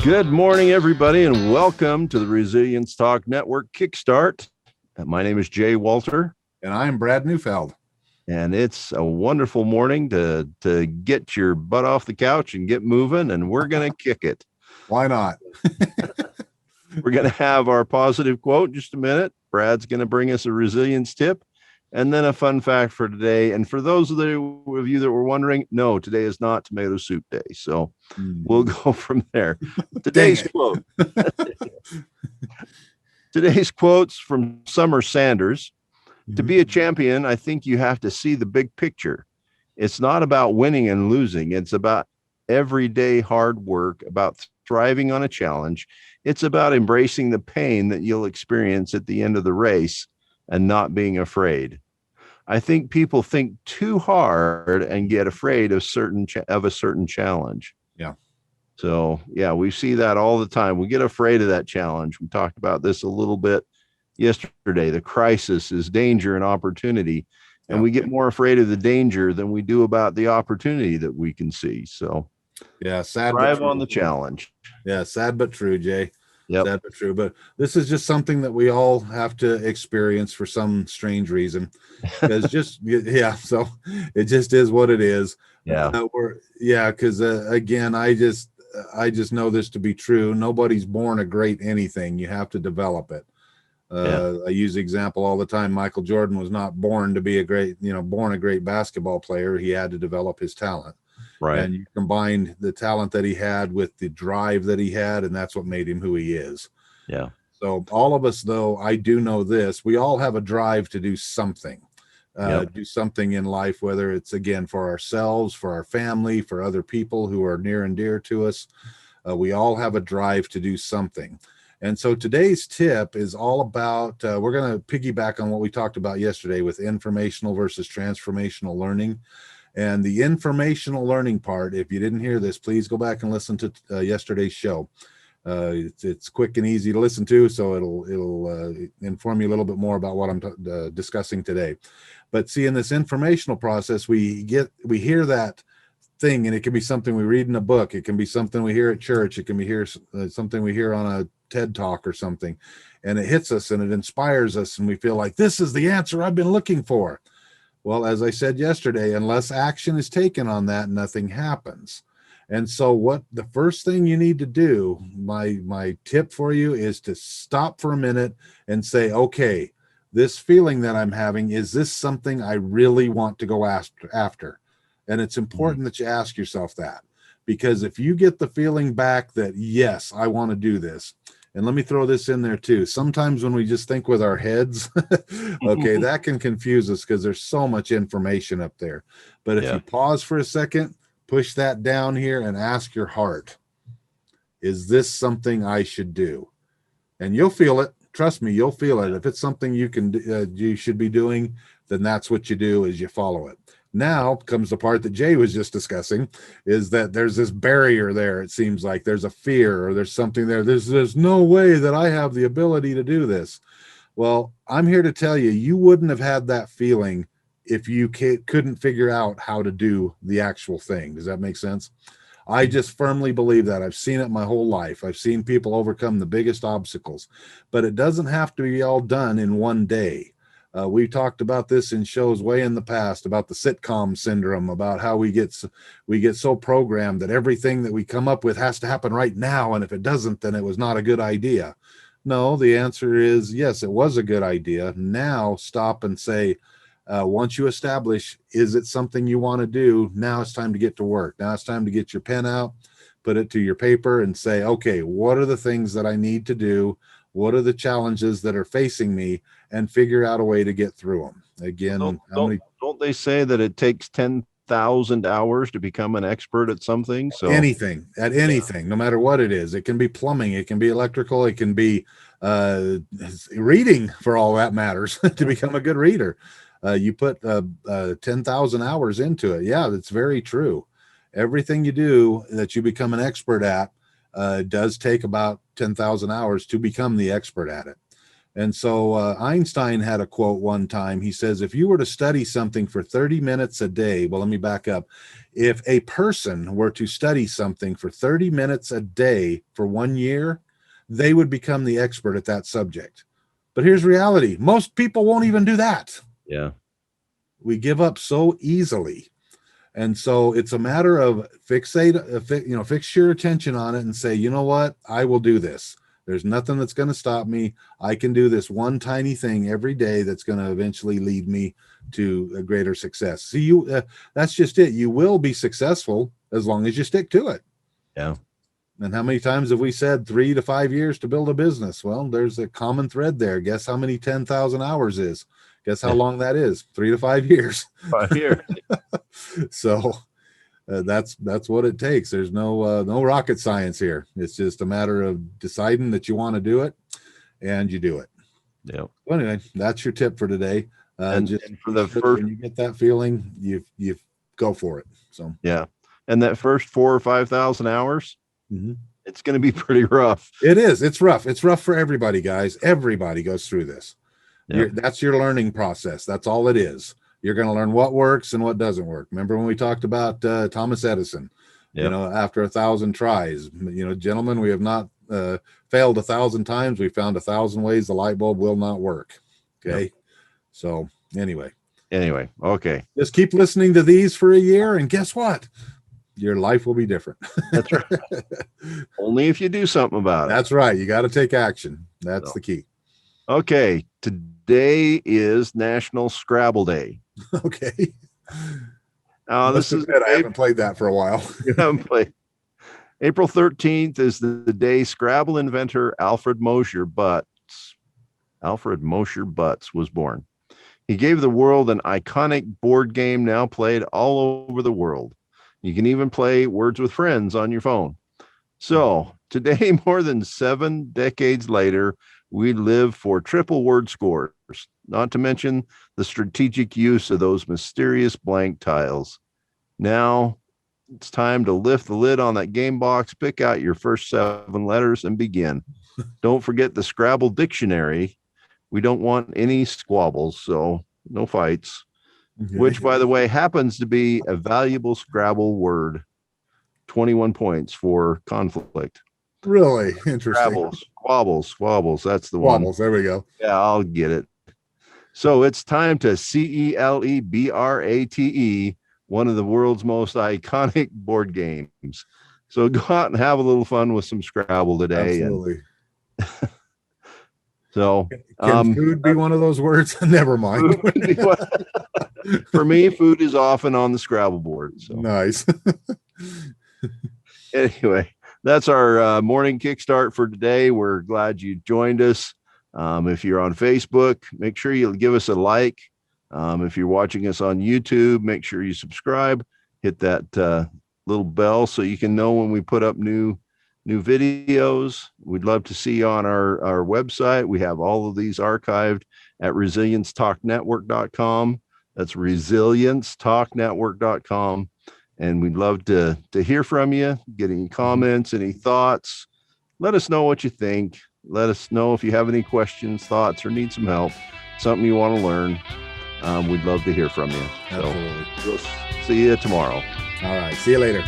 Good morning, everybody, and welcome to the Resilience Talk Network Kickstart. My name is Jay Walther. And I'm Brad Neufeld. And it's a wonderful morning to get your butt off the couch and get moving, and we're going to kick it. Why not? We're going to have our positive quote in just a minute. Brad's going to bring us a resilience tip, and then a fun fact for today. And for those of you that were wondering, no, today is not tomato soup day. So we'll go from there. Today's quote. Today's quote's from Summer Sanders. To be a champion, I think you have to see the big picture. It's not about winning and losing. It's about everyday hard work, about thriving on a challenge. It's about embracing the pain that you'll experience at the end of the race and not being afraid. I think people think too hard and get afraid of a certain challenge. Yeah. So, yeah, we see that all the time. We get afraid of that challenge. We talked about this a little bit yesterday. The crisis is danger and opportunity, and we get more afraid of the danger than we do about the opportunity that we can see. So, yeah, sad thrive on the challenge. Yeah, sad but true, Jay. Yep. Sad but true. But this is just something that we all have to experience for some strange reason. It's just so it just is what it is. Yeah. Because again, I just know this to be true. Nobody's born a great anything. You have to develop it. I use the example all the time. Michael Jordan was not born to be a great basketball player. He had to develop his talent. Right. And you combined the talent that he had with the drive that he had, and that's what made him who he is. Yeah. So all of us, though, I do know this, we all have a drive to do something. Do something in life, whether it's, again, for ourselves, for our family, for other people who are near and dear to us. We all have a drive to do something. And so today's tip is all about, we're going to piggyback on what we talked about yesterday with informational versus transformational learning. And the informational learning part, if you didn't hear this, please go back and listen to yesterday's show. It's quick and easy to listen to, so it'll inform you a little bit more about what I'm discussing today. But see, in this informational process, we hear that thing, and it can be something we read in a book. It can be something we hear at church. It can be something we hear on a TED Talk or something, and it hits us and it inspires us, and we feel like this is the answer I've been looking for. Well, as I said yesterday, unless action is taken on that, nothing happens. And so what the first thing you need to do, my tip for you, is to stop for a minute and say, okay, this feeling that I'm having, is this something I really want to go after? And it's important that you ask yourself that, because if you get the feeling back that, yes, I want to do this. And let me throw this in there too. Sometimes when we just think with our heads, okay, that can confuse us because there's so much information up there. But if you pause for a second, push that down here and ask your heart, is this something I should do? And you'll feel it. Trust me, you'll feel it. If it's something you should be doing, then that's what you do, is you follow it. Now comes the part that Jay was just discussing, is that there's this barrier there. It seems like there's a fear, or there's something there. There's no way that I have the ability to do this. Well, I'm here to tell you, you wouldn't have had that feeling if you couldn't figure out how to do the actual thing. Does that make sense? I just firmly believe that. I've seen it my whole life. I've seen people overcome the biggest obstacles, but it doesn't have to be all done in one day. We talked about this in shows way in the past about the sitcom syndrome, about how we get so programmed that everything that we come up with has to happen right now. And if it doesn't, then it was not a good idea. No, the answer is yes, it was a good idea. Now stop and say, once you establish, is it something you want to do? Now it's time to get to work. Now it's time to get your pen out, put it to your paper and say, okay, what are the things that I need to do? What are the challenges that are facing me, and figure out a way to get through them. Again, don't they say that it takes 10,000 hours to become an expert at something? So anything, no matter what it is. It can be plumbing, it can be electrical, it can be reading, for all that matters, to become a good reader. You put 10,000 hours into it. Yeah, that's very true. Everything you do that you become an expert at does take about 10,000 hours to become the expert at it. And so Einstein had a quote one time. He says, if you were to study something for 30 minutes a day, well, let me back up. If a person were to study something for 30 minutes a day for 1 year, they would become the expert at that subject. But here's reality. Most people won't even do that. Yeah. We give up so easily. And so it's a matter of fix your attention on it and say, you know what? I will do this. There's nothing that's going to stop me. I can do this one tiny thing every day that's going to eventually lead me to a greater success. See, that's just it. You will be successful as long as you stick to it. Yeah. And how many times have we said 3 to 5 years to build a business? Well, there's a common thread there. Guess how many 10,000 hours is? Guess how long that is? 3 to 5 years. 5 years. So that's what it takes. There's no rocket science here. It's just a matter of deciding that you want to do it, and you do it. Yeah. Well, anyway, that's your tip for today. And for the first, when you get that feeling, you go for it. So yeah, and that first 4,000 or 5,000 hours, it's going to be pretty rough. It is. It's rough. It's rough for everybody, guys. Everybody goes through this. Yeah. That's your learning process. That's all it is. You're going to learn what works and what doesn't work. Remember when we talked about Thomas Edison? Yep. You know, after 1,000 tries, you know, gentlemen, we have not failed 1,000 times. We found 1,000 ways the light bulb will not work. Okay. Yep. So anyway, okay. Just keep listening to these for a year, and guess what? Your life will be different. That's right. Only if you do something about it. That's right. You got to take action. That's the key. Okay. Today is National Scrabble Day. Okay. This is I haven't played that for a while. You haven't played. April 13th is the day Scrabble inventor Alfred Mosher Butts was born. He gave the world an iconic board game now played all over the world. You can even play Words with Friends on your phone. So today, more than 7 decades later, we live for triple word scores, not to mention the strategic use of those mysterious blank tiles. Now it's time to lift the lid on that game box, pick out your first 7 letters, and begin. Don't forget the Scrabble dictionary. We don't want any squabbles, so no fights, which, by the way, happens to be a valuable Scrabble word. 21 points for conflict. Really interesting. Squabbles. That's the one. Squabbles. There we go. Yeah, I'll get it. So it's time to CELEBRATE, one of the world's most iconic board games. So go out and have a little fun with some Scrabble today. Absolutely. So can food be one of those words? Never mind. For me, food is often on the Scrabble board. So nice. Anyway, that's our morning Kickstart for today. We're glad you joined us. If you're on Facebook, make sure you give us a like. If you're watching us on YouTube, make sure you subscribe, hit that little bell so you can know when we put up new videos. We'd love to see you on our website. We have all of these archived at resiliencetalknetwork.com. That's resiliencetalknetwork.com. And we'd love to hear from you, get any comments, any thoughts. Let us know what you think. Let us know if you have any questions, thoughts, or need some help, something you want to learn. We'd love to hear from you. Absolutely. So we'll see you tomorrow. All right. See you later.